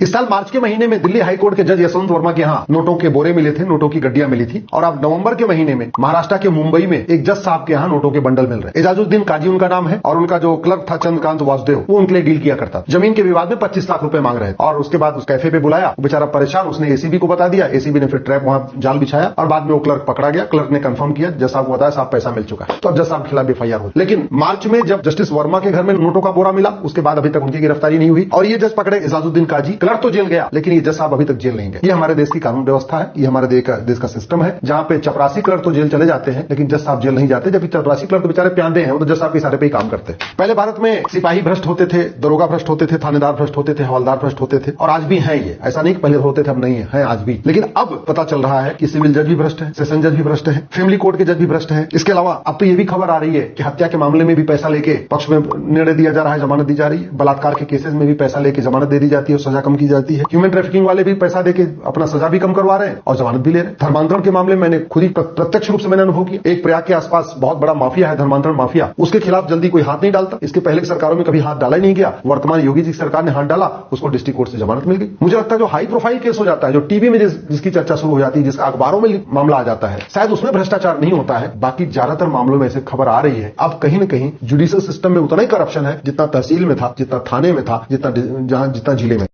इस साल मार्च के महीने में दिल्ली हाईकोर्ट के जज यशवंत वर्मा के यहाँ नोटों के बोरे मिले थे, नोटों की गड्डियां मिली थी। और अब नवंबर के महीने में महाराष्ट्र के मुंबई में एक जज साहब के यहाँ नोटों के बंडल मिल रहे। एजाजुद्दीन काजी उनका नाम है और उनका जो क्लर्क था चंद्रकांत वासुदेव, वो उनके लिए डील किया करता था। जमीन के विवाद में 25 लाख रुपए मांग रहे थे और उसके बाद उस कैफे पे बुलाया, बेचारा परेशान, उसने एसीबी को बता दिया। एसीबी ने फिर ट्रैप वहां जाल बिछाया और बाद में वो क्लर्क पकड़ा गया। क्लर्क ने कंफर्म किया, जज साहब को बताया साहब पैसा मिल चुका है, तो अब जज साहब के खिलाफ एफआईआर हुई। लेकिन मार्च में जब जस्टिस वर्मा के घर में नोटों का बोरा मिला, उसके बाद अभी तक उनकी गिरफ्तारी नहीं हुई और ये जज पकड़े एजाजुद्दीन काजी। क्लर्क तो जेल गया लेकिन ये जज साहब अभी तक जेल नहीं गए। ये हमारे देश की कानून व्यवस्था है, ये हमारे देश का सिस्टम है, जहां पे चपरासी क्लर्क तो जेल चले जाते हैं लेकिन जज साहब जेल नहीं जाते। जबकि चपरासी क्लर्क तो बेचारे प्यादे हैं, वो तो जज साहब के इशारे पे ही काम करते हैं। पहले भारत में सिपाही भ्रष्ट होते थे, दरोगा भ्रष्ट होते थे, थानेदार भ्रष्ट होते थे, हवलदार भ्रष्ट होते थे और आज भी हैं। ये ऐसा नहीं कि पहले होते थे अब नहीं है आज भी। लेकिन अब पता चल रहा है कि सिविल जज भी भ्रष्ट है, सेशन जज भी भ्रष्ट है, फैमिली कोर्ट के जज भी भ्रष्ट है। इसके अलावा अब तो ये भी खबर आ रही है कि हत्या के मामले में भी पैसा लेके पक्ष में निर्णय दिया जा रहा है, जमानत दी जा रही है। बलात्कार के केसेस में भी पैसा लेके जमानत दे दी जाती है और सजा कम की जाती है। ह्यूमन ट्रैफिकिंग वाले भी पैसा देके अपना सजा भी कम करवा रहे हैं और जमानत भी ले रहे हैं। धर्मांतरण के मामले में मैंने खुद ही प्रत्यक्ष रूप से मैंने अनुभव किया। एक प्रयाग के आसपास बहुत बड़ा माफिया है, धर्मांतरण माफिया, उसके खिलाफ जल्दी कोई हाथ नहीं डालता। इसके पहले की सरकारों में कभी हाथ डाला ही नहीं गया। वर्तमान योगी जी की सरकार ने हाथ डाला, उसको डिस्ट्रिक्ट कोर्ट से जमानत मिल गई। मुझे लगता है जो हाई प्रोफाइल केस हो जाता है, जो टीवी में जिसकी चर्चा शुरू हो जाती है, जिसका अखबारों में मामला आ जाता है, शायद उसमें भ्रष्टाचार नहीं होता है। बाकी ज्यादातर मामलों में ऐसे खबर आ रही है अब कहीं न कहीं जुडिशियल सिस्टम में उतना ही करप्शन है जितना तहसील में था, जितना थाने में था, जितना जिले में।